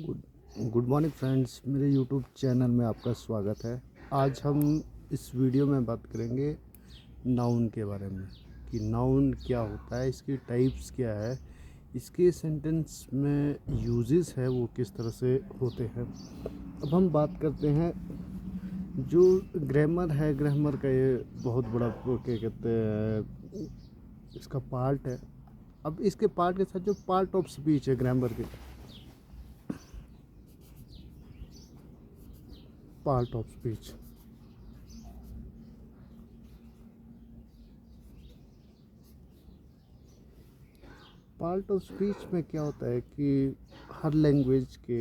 Good good morning friends, मेरे YouTube channel में आपका स्वागत है। आज हम इस वीडियो में बात करेंगे नाउन के बारे में कि नाउन क्या होता है, इसकी टाइप्स क्या है, इसके सेंटेंस में यूजेस है वो किस तरह से होते हैं। अब हम बात करते हैं जो ग्रामर है। ग्रामर का ये बहुत बड़ा क्या कहते हैं, इसका पार्ट है। अब इसके पार्ट के साथ जो पार्ट ऑफ स्पीच है ग्रामर के, part of speech, part of speech में क्या होता है कि हर लैंग्वेज के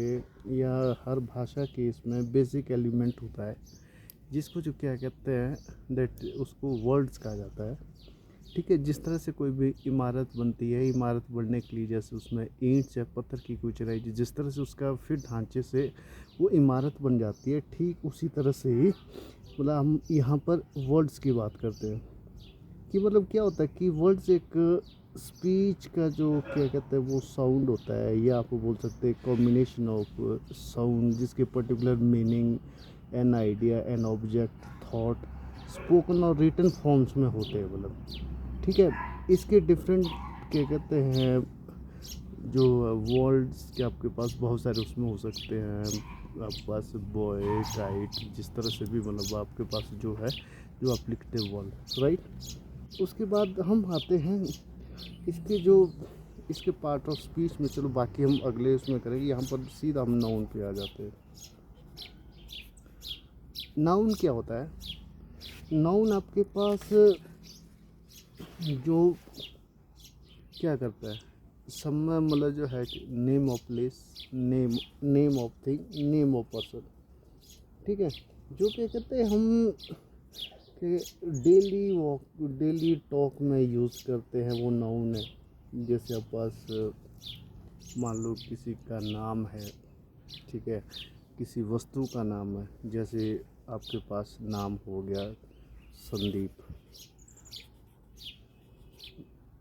या हर भाषा के इसमें बेसिक एलिमेंट होता है जिसको जो क्या कहते हैं दैट उसको वर्ड्स कहा जाता है। ठीक है, जिस तरह से कोई भी इमारत बनती है, इमारत बनने के लिए जैसे उसमें ईंट या पत्थर की कोई चढ़ाई, जिस तरह से उसका फिर ढांचे से वो इमारत बन जाती है, ठीक उसी तरह से ही मतलब हम यहाँ पर वर्ड्स की बात करते हैं कि मतलब क्या होता है कि वर्ड्स एक स्पीच का जो क्या कहते हैं वो साउंड होता है, या आप बोल सकते हैं कॉम्बिनेशन ऑफ साउंड जिसके particular meaning, an idea, an object, thought spoken और रिटन फॉर्म्स में होते हैं मतलब। ठीक है, इसके डिफरेंट क्या कहते हैं जो वर्ड्स के आपके पास बहुत सारे उसमें हो सकते हैं। आपके पास बॉय, काइट, जिस तरह से भी मतलब आपके पास जो है जो आप लिखते हैं वर्ड, राइट। उसके बाद हम आते हैं इसके जो इसके पार्ट ऑफ स्पीच में, चलो बाकी हम अगले उसमें करेंगे। यहाँ पर सीधा हम नाउन पे आ जाते हैं। नाउन क्या होता है? नाउन आपके पास जो क्या करता है, समय मतलब जो है कि name of place, name of thing, name of person. ठीक है, जो क्या कहते हैं हम कि डेली वॉक, डेली टॉक में यूज़ करते हैं वो नाउन है। जैसे आप पास मान लो किसी का नाम है, ठीक है, किसी वस्तु का नाम है, जैसे आपके पास नाम हो गया संदीप।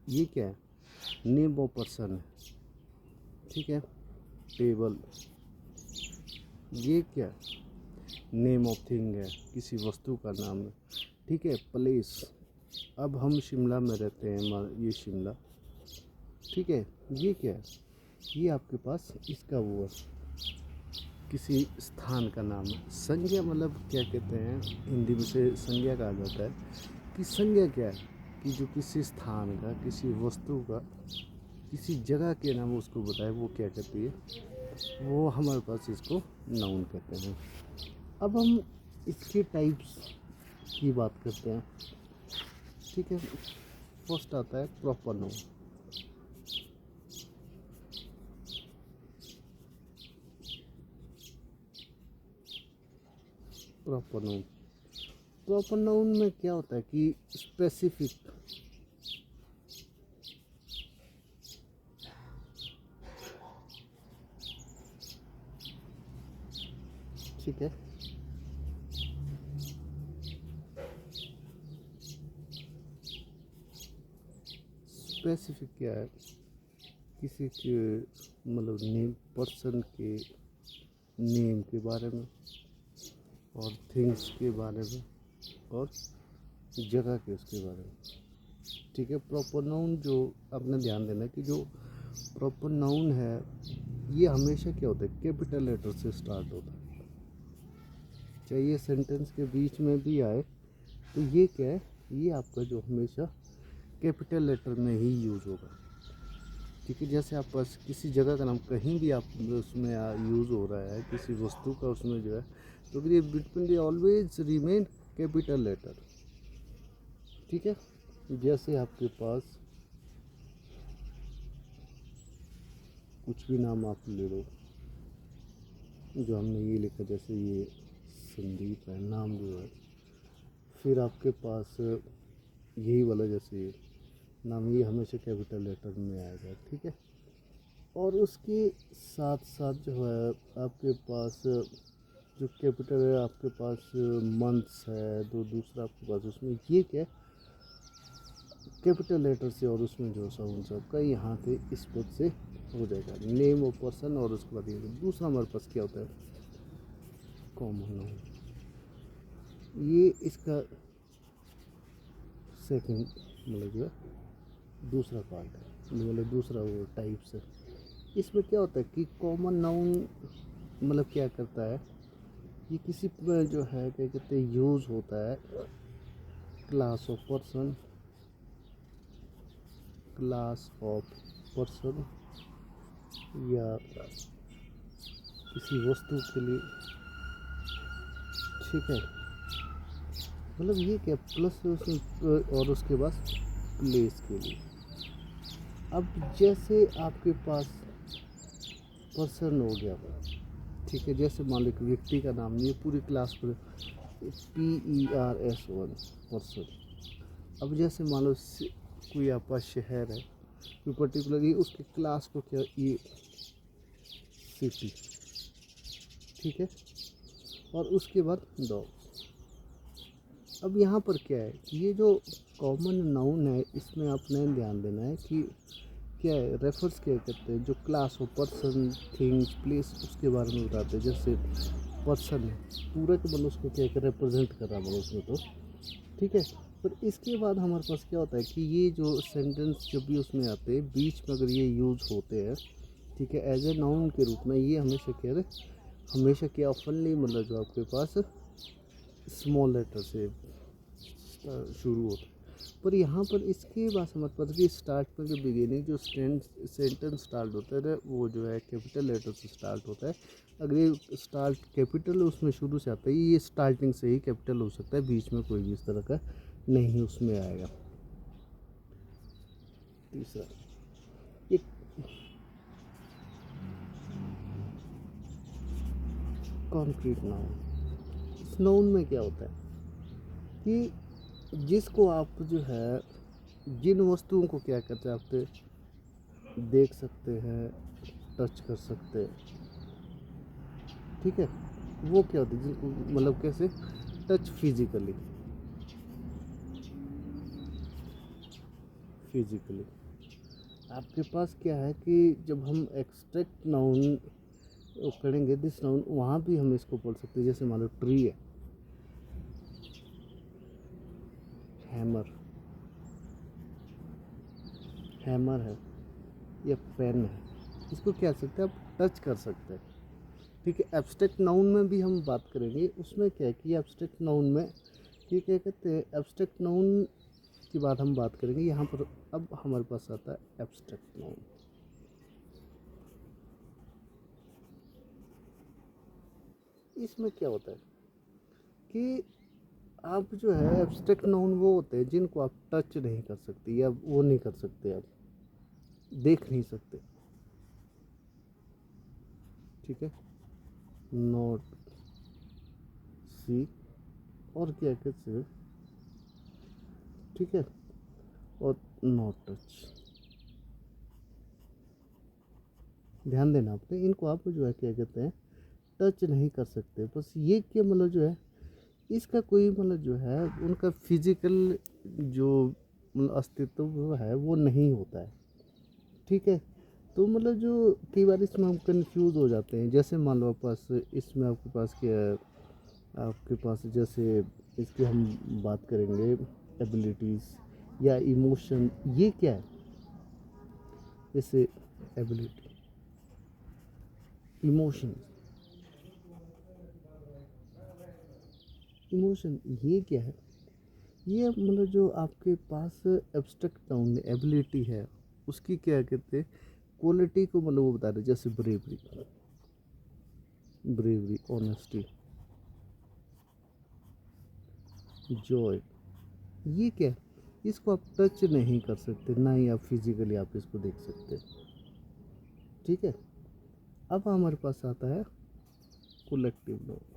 ये क्या है? नेम ऑफ पर्सन है। ठीक है, टेबल, ये क्या है? नेम ऑफ थिंग है, किसी वस्तु का नाम है। ठीक है, प्लेस, अब हम शिमला में रहते हैं, ये शिमला। ठीक है, ये क्या है? ये आपके पास इसका वो है, किसी स्थान का नाम है। संज्ञा मतलब क्या कहते हैं, हिंदी में से संज्ञा कहा जाता है कि संज्ञा क्या है कि जो किसी स्थान का, किसी वस्तु का, किसी जगह के नाम उसको बताए, वो क्या कहती है, वो हमारे पास इसको नाउन कहते हैं। अब हम इसके टाइप्स की बात करते हैं। ठीक है, फर्स्ट आता है proper noun. Proper noun, proper noun में क्या होता है कि स्पेसिफिक, ठीक है, स्पेसिफिक क्या है, किसी के मतलब नेम, पर्सन के नेम के बारे में, और थिंग्स के बारे में, और जगह के उसके बारे में। ठीक है, प्रॉपर नाउन जो आपने ध्यान देना कि जो प्रॉपर नाउन है ये हमेशा क्या होता है, कैपिटल लेटर से स्टार्ट होता है। चाहे ये सेंटेंस के बीच में भी आए तो ये क्या है, ये आपका जो हमेशा कैपिटल लेटर में ही यूज़ होगा। ठीक है, जैसे आप पास किसी जगह का नाम कहीं भी आप उसमें यूज़ हो रहा है, किसी वस्तु का उसमें जो है, तो फिर ये between they always remain capital letter. ठीक है, जैसे आपके पास कुछ भी नाम आप ले लो, जो हमने ये लिखा, जैसे ये संदीप है नाम जो है, फिर आपके पास यही वाला जैसे ये नाम, ये हमेशा कैपिटल लेटर में आएगा। ठीक है, और उसके साथ साथ जो है आपके पास जो कैपिटल है, आपके पास मंथ्स है, दूसरा आपके पास उसमें ये क्या है, कैपिटल लेटर से और उसमें जो साउंड आपका यहाँ पे इस पद से हो जाएगा, नेम ऑफ पर्सन। और उसके बाद ये दूसरा हमारे पास क्या होता है, कॉमन नाउन। ये इसका सेकंड मतलब जो है दूसरा पार्ट है, मतलब दूसरा वो टाइप्स है। इसमें क्या होता है कि कॉमन नाउन मतलब क्या करता है, ये किसी में जो है क्या कहते हैं यूज़ होता है class of person, class of person या किसी वस्तु के लिए, ठीक है। मतलब ये क्या प्लस और उसके बाद प्लेस के लिए। अब जैसे आपके पास पर्सन हो गया, ठीक है, जैसे मान लो एक व्यक्ति का नाम, ये पूरी क्लास पर PERS1 पर्सन। अब जैसे मान लो कोई आपका शहर है, कोई पर्टिकुलरली उसके क्लास को क्या, ये सिटी, ठीक है, और उसके बाद डॉग। अब यहाँ पर क्या है, ये जो कॉमन नाउन है इसमें आपने ध्यान देना है कि क्या है, रेफर्स क्या करते हैं, जो क्लास हो पर्सन थिंग्स प्लेस उसके बारे में बताते हैं। जैसे पर्सन है पूरा के मतलब उसको क्या है रिप्रेजेंट कर रहा है उसमें, तो ठीक है। पर इसके बाद हमारे पास क्या होता है कि ये जो सेंटेंस जब भी उसमें आते हैं बीच में अगर ये यूज़ होते हैं, ठीक है, एज ए नाउन के रूप में, ये हमेशा क्या है, हमेशा क्या ऑफनली मतलब जो आपके पास स्मॉल लेटर से शुरू होता है। पर यहाँ पर इसके बाद हमारे पास कि स्टार्ट में जो बिगिनिंग जो सेंटेंस स्टार्ट होता है वो जो है कैपिटल लेटर से स्टार्ट होता है। अगर ये स्टार्ट कैपिटल उसमें शुरू से आता है, ये स्टार्टिंग से ही कैपिटल हो सकता है, बीच में कोई भी इस तरह का नहीं उसमें आएगा। तीसरा एक कॉन्क्रीट नाउन। इस नाउन में क्या होता है कि जिसको आप जो है जिन वस्तुओं को क्या करते हैं आप देख सकते हैं, टच कर सकते हैं, ठीक है, वो क्या होती है जिनको मतलब कैसे टच फिजिकली, फिजिकली आपके पास क्या है कि जब हम एक्सट्रैक्ट नाउन करेंगे दिस नाउन, वहाँ भी हम इसको बोल सकते हैं। जैसे मान लो ट्री है, हैमर, हैमर है या पेन है, इसको क्या कर सकते हैं आप टच कर सकते हैं, ठीक है। एब्स्ट्रैक्ट नाउन में भी हम बात करेंगे, उसमें क्या है कि एब्स्ट्रैक्ट नाउन में ये क्या कहते हैं, एब्स्ट्रैक्ट नाउन की बात हम बात करेंगे यहाँ पर। अब हमारे पास आता है एब्स्ट्रैक्ट नाउन। इसमें क्या होता है कि आप जो है एब्स्ट्रैक्ट नाउन वो होते हैं जिनको आप टच नहीं कर सकते या वो नहीं कर सकते, आप देख नहीं सकते, ठीक है, नॉट सी और क्या कहते हैं, ठीक है, और नॉट टच। ध्यान देना आपने, इनको आप जो है क्या कहते हैं टच नहीं कर सकते। बस ये क्या मतलब जो है इसका कोई मतलब जो है उनका फिजिकल जो मतलब अस्तित्व है वो नहीं होता है, ठीक है। तो मतलब जो कई बार इसमें हम कंफ्यूज हो जाते हैं। जैसे मान लो पास इसमें आपके पास क्या है, आपके पास जैसे इसकी हम बात करेंगे एबिलिटीज़ या इमोशन, ये क्या है, जैसे एबिलिटी, इमोशन, इमोशन ये क्या है, ये मतलब जो आपके पास एब्स्ट्रैक्ट नाउन एबिलिटी है उसकी क्या कहते हैं क्वालिटी को मतलब वो बता रहे, जैसे ब्रेवरी, ब्रेवरी, ऑनेस्टी, जॉय, ये क्या है, इसको आप टच नहीं कर सकते, ना ही आप फिजिकली आप इसको देख सकते, ठीक है। अब हमारे पास आता है कलेक्टिव नाउन।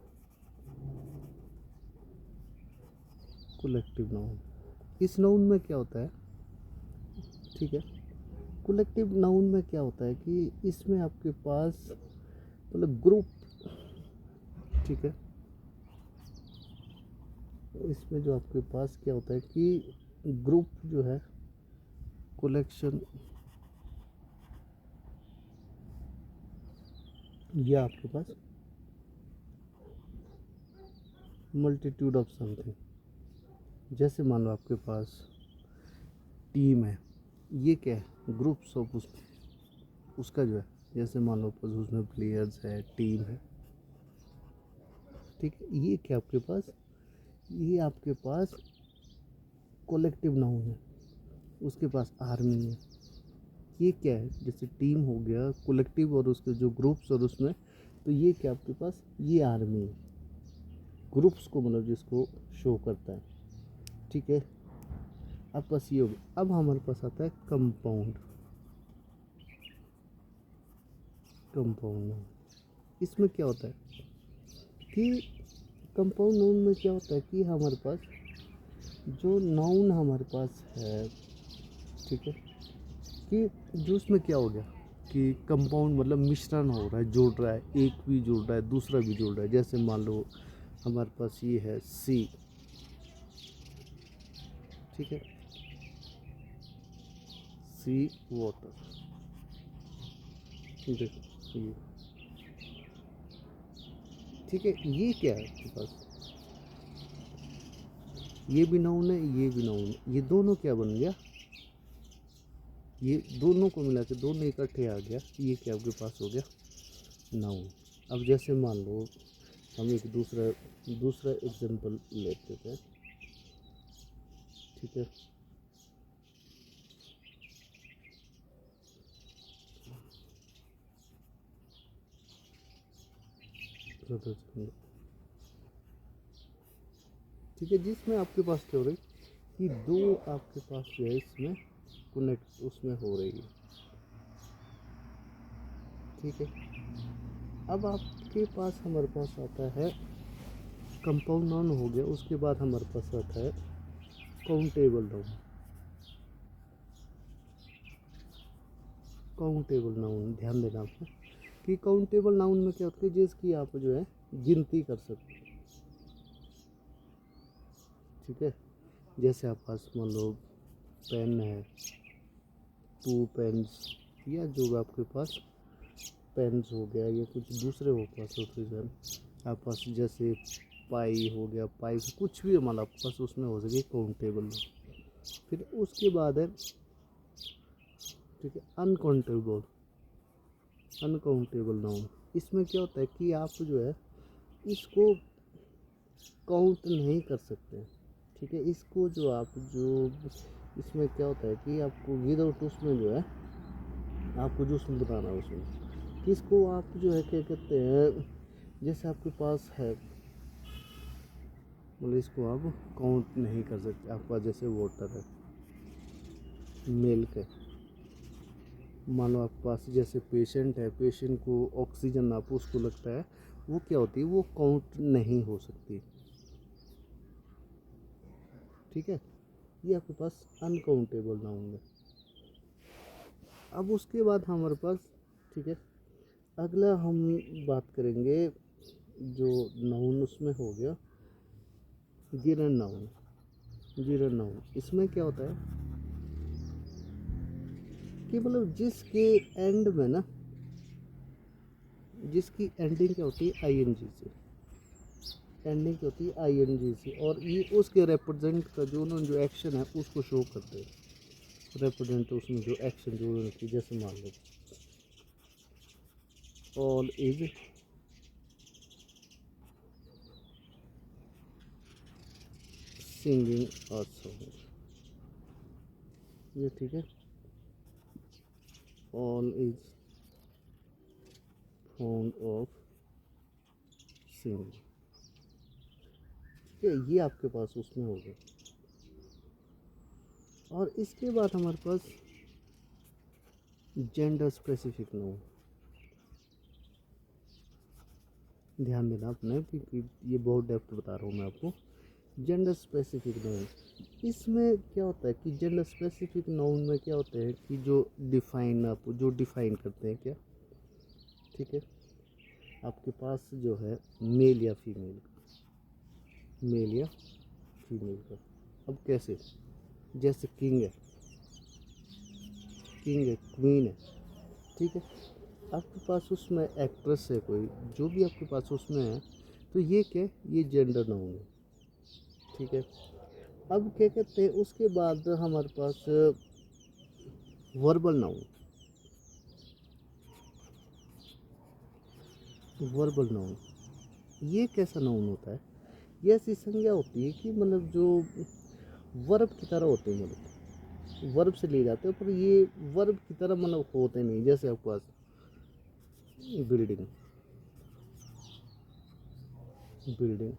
कलेक्टिव नाउन, इस नाउन में क्या होता है, ठीक है, कलेक्टिव नाउन में क्या होता है कि इसमें आपके पास मतलब ग्रुप, ठीक है, इसमें जो आपके पास क्या होता है कि ग्रुप जो है कलेक्शन, ये आपके पास मल्टीट्यूड ऑफ समथिंग। जैसे मान लो आपके पास टीम है, ये क्या है, ग्रुप्स ऑफ उसका जो है, जैसे मान लो उसमें प्लेयर्स है, टीम है, ठीक है। ये क्या आपके पास, ये आपके पास कलेक्टिव नाउन है, उसके पास आर्मी है। ये क्या है, जैसे टीम हो गया, कलेक्टिव और उसके जो ग्रुप्स और उसमें, तो ये क्या आपके पास, ये आर्मी है, ग्रुप्स को मतलब जिसको शो करता है, ठीक है। अब पास ये हो गया। अब हमारे पास आता है कंपाउंड, कंपाउंड नाउन। इसमें क्या होता है कि कंपाउंड नाउन में क्या होता है कि हमारे पास जो नाउन हमारे पास है, ठीक है, कि जो उसमें क्या हो गया कि कंपाउंड मतलब मिश्रण हो रहा है, जुड़ रहा है, एक भी जुड़ रहा है, दूसरा भी जुड़ रहा है। जैसे मान लो हमारे पास ये है सी, ठीक है, सी वाटर, देखो ये, ठीक है। ये क्या है आपके पास, ये भी नाउन है, ये भी नाउन है, ये दोनों क्या बन गया, ये दोनों को मिला के दोनों इकट्ठे आ गया, ये क्या आपके पास हो गया, नाउन। अब जैसे मान लो हम एक दूसरा एग्जांपल लेते हैं, ठीक है। ठीक है, जिसमें आपके पास क्या हो रही कि दो आपके पास जो है इसमें कनेक्ट उसमें हो रही है, ठीक है। अब आपके पास हमारे पास आता है कंपाउंड नाउन हो गया, उसके बाद हमारे पास आता है काउंटेबल नाउन। काउंटेबल नाउन, ध्यान देना आपको कि काउंटेबल नाउन में क्या होता है, जिसकी आप जो है गिनती कर सकते हैं, ठीक है। जैसे आप पास मान लो पेन है, 2 पेन्स, या जो आपके पास पेन्स हो गया, या कुछ दूसरे हो पास होते हैं आप पास, जैसे पाई हो गया, पाई कुछ भी मतलब आपके पास उसमें हो सके काउंटेबल। फिर उसके बाद है, ठीक है, अनकाउंटेबल, अनकाउंटेबल नाउन। इसमें क्या होता है कि आप जो है इसको काउंट नहीं कर सकते, ठीक है। इसको जो आप जो इसमें क्या होता है कि आपको विदाउट उसमें जो है आपको जो उसमें बताना है उसमें किसको आप जो है क्या कहते हैं, जैसे आपके पास है मतलब इसको आप काउंट नहीं कर सकते। आपके पास जैसे वाटर है, मिल्क है, मान लो आपके पास जैसे पेशेंट है, पेशेंट को ऑक्सीजन आप उसको लगता है, वो क्या होती है, वो काउंट नहीं हो सकती, ठीक है। ये आपके पास अनकाउंटेबल नाउन है। अब उसके बाद हमारे पास, ठीक है, अगला हम बात करेंगे जो नाउन उसमें हो गया गिरन नाउन। गिरन नाउन इसमें क्या होता है कि मतलब जिसके एंड में ना, जिसकी एंडिंग क्या होती है आईएनजी से, एंडिंग क्या होती है आईएनजी से, और ये उसके रिप्रेजेंट का जो एक्शन है उसको शो करते हैं। रिप्रेजेंट उसमें जो एक्शन जो होती है, जैसे मान लो all is singing a song, ये ठीक है, all is found of singing, ठीक है। ये आपके पास उसमें हो गया। और इसके बाद हमारे पास जेंडर स्पेसिफिक नाउन, ध्यान देना आपने क्योंकि ये बहुत डेप्थ बता रहा हूँ मैं आपको। जेंडर स्पेसिफिक नाउन, इसमें क्या होता है कि जेंडर स्पेसिफिक नाउन में क्या होता है कि जो डिफाइन, आप जो डिफाइन करते हैं क्या, ठीक है। आपके पास जो है मेल या फीमेल, मेल या फीमेल का, अब कैसे, जैसे किंग है, किंग है, क्वीन है, ठीक है। आपके पास उसमें एक्ट्रेस है कोई, जो भी आपके पास उसमें है, तो ये क्या है, ये जेंडर नाउन है, ठीक है। अब क्या कहते हैं, उसके बाद हमारे पास वर्बल नाउन। वर्बल नाउन ये कैसा नाउन होता है, ये ऐसी संज्ञा होती है कि मतलब जो वर्ब की तरह होते हैं, मतलब वर्ब से लिए जाते हैं, पर ये वर्ब की तरह मतलब होते नहीं। जैसे आपके पास बिल्डिंग, बिल्डिंग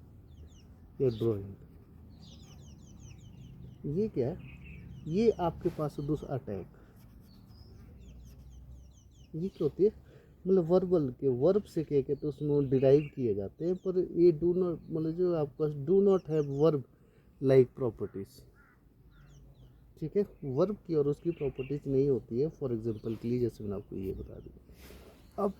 या ड्राइंग, ये क्या है, ये आपके पास दूसरा अटैक, ये क्या होती है, मतलब वर्बल के वर्ब से क्या कहते हैं उसमें डिराइव किए जाते हैं, पर ये डू नॉट, मतलब जो आपके पास do not have verb like properties, ठीक है। वर्ब की और उसकी प्रॉपर्टीज नहीं होती है। फॉर एग्जांपल के लिए जैसे मैंने आपको ये बता दिया।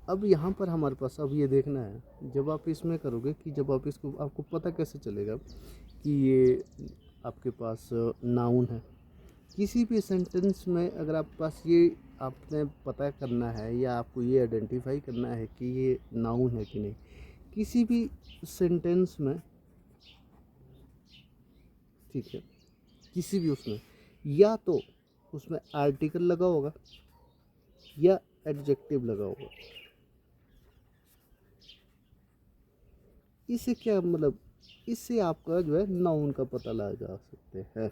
अब यहाँ पर हमारे पास अब ये देखना है, जब आप इसमें करोगे कि जब आप इसको, आपको पता कैसे चलेगा कि ये आपके पास नाउन है। किसी भी सेंटेंस में अगर आपके पास ये आपने पता करना है या आपको ये आइडेंटिफाई करना है कि ये नाउन है कि नहीं, किसी भी सेंटेंस में, ठीक है, किसी भी उसमें या तो उसमें आर्टिकल लगा होगा या एडजेक्टिव लगा होगा। इससे क्या मतलब, इससे आपका जो है नाउन का पता लगा सकते हैं।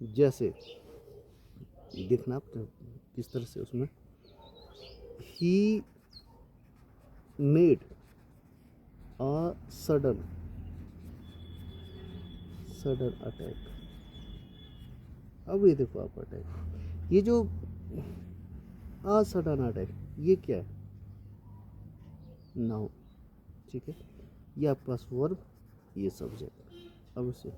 जैसे देखना आप किस तरह से उसमें, he made a sudden attack. अब ये देखो आप अटैक, ये जो सडन अटैक, ये क्या है, नाउन, ठीक है। ये आपके पास वर्ब, ये सब्जेक्ट। अब इसे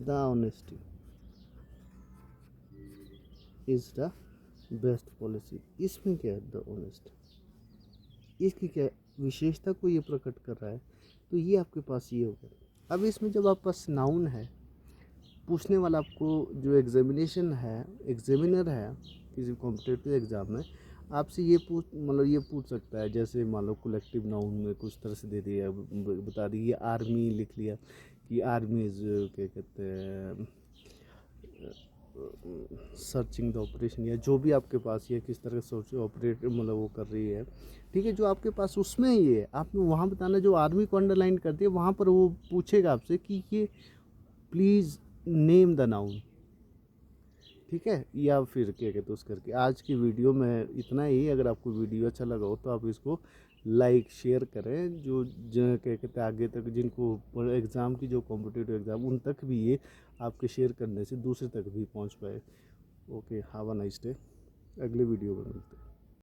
the honesty is the best policy, इसमें क्या है, द ऑनेस्ट, इसकी क्या विशेषता को ये प्रकट कर रहा है, तो ये आपके पास ये हो गया। अब इसमें जब आपके पास नाउन है, पूछने वाला आपको जो एग्जामिनेशन है, एग्जामिनर है किसी कॉम्पिटिटिव एग्ज़ाम में, आपसे ये पूछ सकता है। जैसे मान लो कलेक्टिव नाउन में कुछ तरह से दे दिया, बता दी, ये आर्मी लिख लिया कि आर्मी इज क्या कहते हैं सर्चिंग द ऑपरेशन, या जो भी आपके पास ये किस तरह से ऑपरेट मतलब वो कर रही है, ठीक है। जो आपके पास उसमें ये है, आपने वहाँ बताना, जो आर्मी को अंडरलाइन कर दिया वहाँ पर वो पूछेगा आपसे कि ये प्लीज़ नेम द नाउन, ठीक है। या फिर क्या कहते उस करके। आज की वीडियो में इतना ही। अगर आपको वीडियो अच्छा लगा हो तो आप इसको लाइक शेयर करें, जो क्या कहते हैं आगे तक जिनको एग्ज़ाम की जो कॉम्पिटिटिव एग्ज़ाम, उन तक भी ये आपके शेयर करने से दूसरे तक भी पहुंच पाए। Okay, have a nice day. अगले वीडियो में मिलते हैं।